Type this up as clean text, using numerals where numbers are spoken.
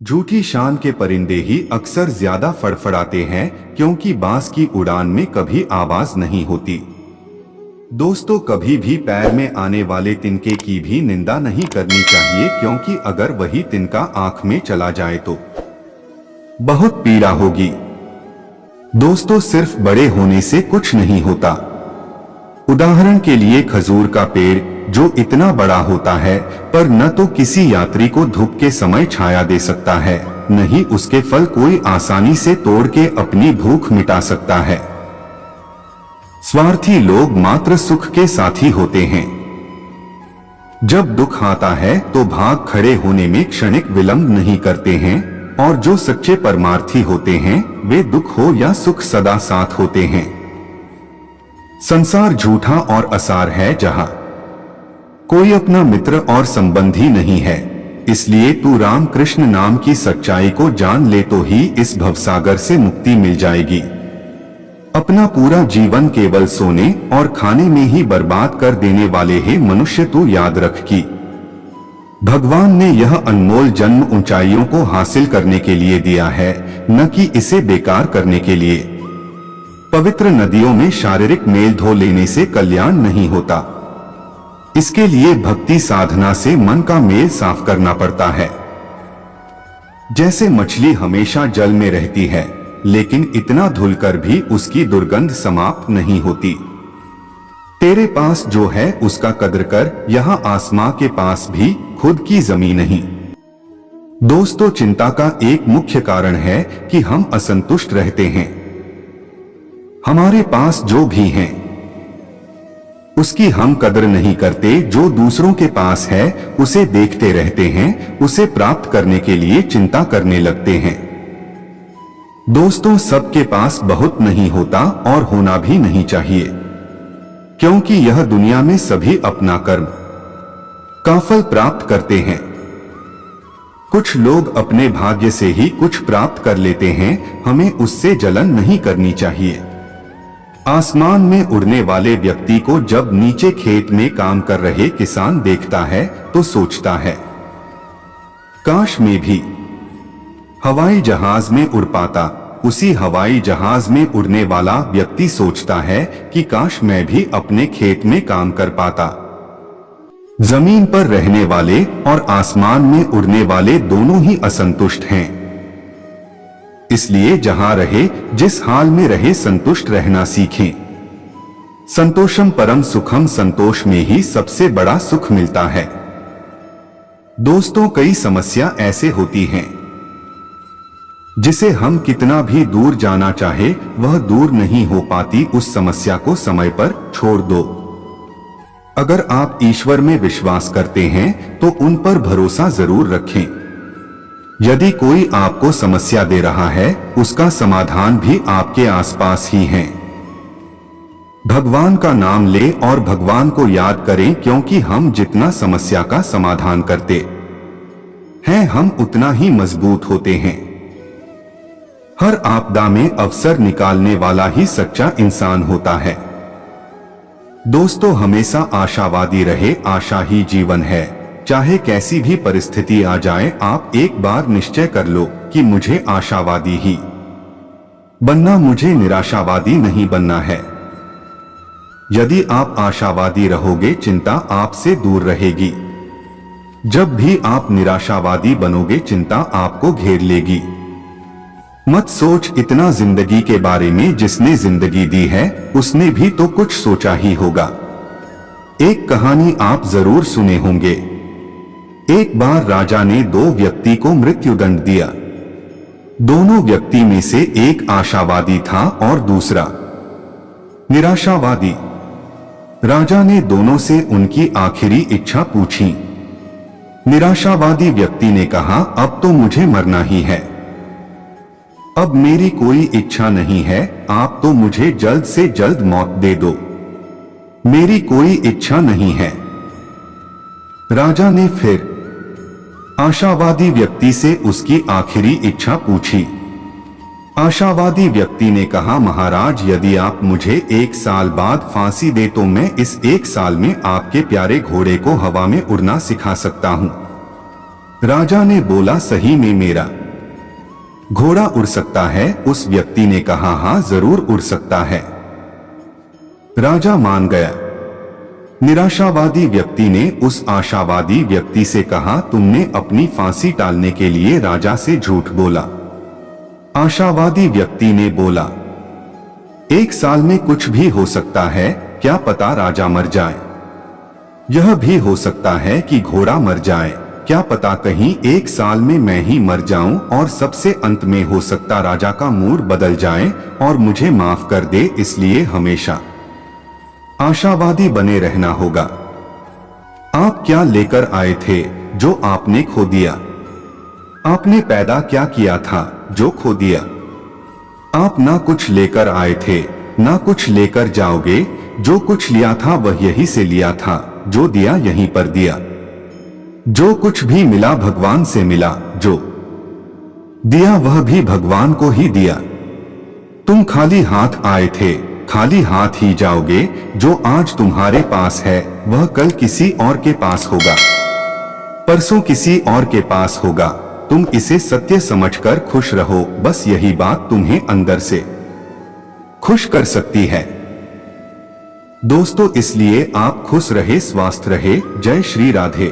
झूठी शान के परिंदे ही अक्सर ज्यादा फड़फड़ाते हैं क्योंकि बांस की उड़ान में कभी आवाज नहीं होती। दोस्तों, कभी भी पैर में आने वाले तिनके की भी निंदा नहीं करनी चाहिए क्योंकि अगर वही तिनका आंख में चला जाए तो बहुत पीड़ा होगी। दोस्तों, सिर्फ बड़े होने से कुछ नहीं होता। उदाहरण के लिए खजूर का पेड़ जो इतना बड़ा होता है पर न तो किसी यात्री को धूप के समय छाया दे सकता है, न ही उसके फल कोई आसानी से तोड़ के अपनी भूख मिटा सकता है। स्वार्थी लोग मात्र सुख के साथी होते हैं। जब दुख आता है तो भाग खड़े होने में क्षणिक विलंब नहीं करते हैं, और जो सच्चे परमार्थी होते हैं वे दुख हो या सुख सदा साथ होते हैं। संसार झूठा और असार है जहां कोई अपना मित्र और संबंधी नहीं है। इसलिए तू राम कृष्ण नाम की सच्चाई को जान ले तो ही इस भवसागर से मुक्ति मिल जाएगी। अपना पूरा जीवन केवल सोने और खाने में ही बर्बाद कर देने वाले हे मनुष्य, तू याद रख कि भगवान ने यह अनमोल जन्म ऊंचाइयों को हासिल करने के लिए दिया है, न कि इसे बेकार करने के लिए। पवित्र नदियों में शारीरिक मेल धो लेने से कल्याण नहीं होता। इसके लिए भक्ति साधना से मन का मेल साफ करना पड़ता है। जैसे मछली हमेशा जल में रहती है लेकिन इतना धुलकर भी उसकी दुर्गंध समाप्त नहीं होती। तेरे पास जो है उसका कद्र कर, यहाँ आसमां के पास भी खुद की जमीन नहीं। दोस्तों, चिंता का एक मुख्य कारण है कि हम असंतुष्ट रहते हैं। हमारे पास जो भी है उसकी हम कदर नहीं करते। जो दूसरों के पास है उसे देखते रहते हैं, उसे प्राप्त करने के लिए चिंता करने लगते हैं। दोस्तों, सबके पास बहुत नहीं होता और होना भी नहीं चाहिए, क्योंकि यह दुनिया में सभी अपना कर्म का फल प्राप्त करते हैं। कुछ लोग अपने भाग्य से ही कुछ प्राप्त कर लेते हैं, हमें उससे जलन नहीं करनी चाहिए। आसमान में उड़ने वाले व्यक्ति को जब नीचे खेत में काम कर रहे किसान देखता है तो सोचता है, काश मैं भी हवाई जहाज में उड़ पाता। उसी हवाई जहाज में उड़ने वाला व्यक्ति सोचता है कि काश मैं भी अपने खेत में काम कर पाता। जमीन पर रहने वाले और आसमान में उड़ने वाले दोनों ही असंतुष्ट हैं। इसलिए जहां रहे, जिस हाल में रहे, संतुष्ट रहना सीखें। संतोषम परम सुखम, संतोष में ही सबसे बड़ा सुख मिलता है। दोस्तों, कई समस्या ऐसे होती हैं जिसे हम कितना भी दूर जाना चाहे वह दूर नहीं हो पाती। उस समस्या को समय पर छोड़ दो। अगर आप ईश्वर में विश्वास करते हैं तो उन पर भरोसा जरूर रखें। यदि कोई आपको समस्या दे रहा है उसका समाधान भी आपके आसपास ही है। भगवान का नाम ले और भगवान को याद करें, क्योंकि हम जितना समस्या का समाधान करते हैं हम उतना ही मजबूत होते हैं। हर आपदा में अवसर निकालने वाला ही सच्चा इंसान होता है। दोस्तों, हमेशा आशावादी रहे, आशा ही जीवन है। चाहे कैसी भी परिस्थिति आ जाए, आप एक बार निश्चय कर लो कि मुझे आशावादी ही बनना, मुझे निराशावादी नहीं बनना है। यदि आप आशावादी रहोगे, चिंता आपसे दूर रहेगी। जब भी आप निराशावादी बनोगे, चिंता आपको घेर लेगी। मत सोच इतना जिंदगी के बारे में, जिसने जिंदगी दी है उसने भी तो कुछ सोचा ही होगा। एक कहानी आप जरूर सुने होंगे। एक बार राजा ने दो व्यक्ति को मृत्युदंड दिया। दोनों व्यक्ति में से एक आशावादी था और दूसरा निराशावादी। राजा ने दोनों से उनकी आखिरी इच्छा पूछी। निराशावादी व्यक्ति ने कहा, अब तो मुझे मरना ही है, अब मेरी कोई इच्छा नहीं है, आप तो मुझे जल्द से जल्द मौत दे दो, मेरी कोई इच्छा नहीं है। राजा ने फिर आशावादी व्यक्ति से उसकी आखिरी इच्छा पूछी। आशावादी व्यक्ति ने कहा, महाराज, यदि आप मुझे 1 साल बाद फांसी दे तो मैं इस 1 साल में आपके प्यारे घोड़े को हवा में उड़ना सिखा सकता हूं। राजा ने बोला, सही में मेरा घोड़ा उड़ सकता है? उस व्यक्ति ने कहा, हाँ जरूर उड़ सकता है। राजा मान गया। निराशावादी व्यक्ति ने उस आशावादी व्यक्ति से कहा, तुमने अपनी फांसी टालने के लिए राजा से झूठ बोला। आशावादी व्यक्ति ने बोला, 1 साल में कुछ भी हो सकता है, क्या पता राजा मर जाए। यह भी हो सकता है कि घोड़ा मर जाए, क्या पता कहीं 1 साल में मैं ही मर जाऊं, और सबसे अंत में हो सकता राजा का मूड बदल जाए और मुझे माफ कर दे। इसलिए हमेशा आशावादी बने रहना होगा। आप क्या लेकर आए थे जो आपने खो दिया? आपने पैदा क्या किया था जो खो दिया? आप ना कुछ लेकर आए थे, ना कुछ लेकर जाओगे। जो कुछ लिया था वह यहीं से लिया था, जो दिया यहीं पर दिया। जो कुछ भी मिला भगवान से मिला, जो दिया वह भी भगवान को ही दिया। तुम खाली हाथ आए थे, खाली हाथ ही जाओगे। जो आज तुम्हारे पास है वह कल किसी और के पास होगा, परसों किसी और के पास होगा। तुम इसे सत्य समझकर खुश रहो, बस यही बात तुम्हें अंदर से खुश कर सकती है। दोस्तों, इसलिए आप खुश रहे, स्वस्थ रहे। जय श्री राधे।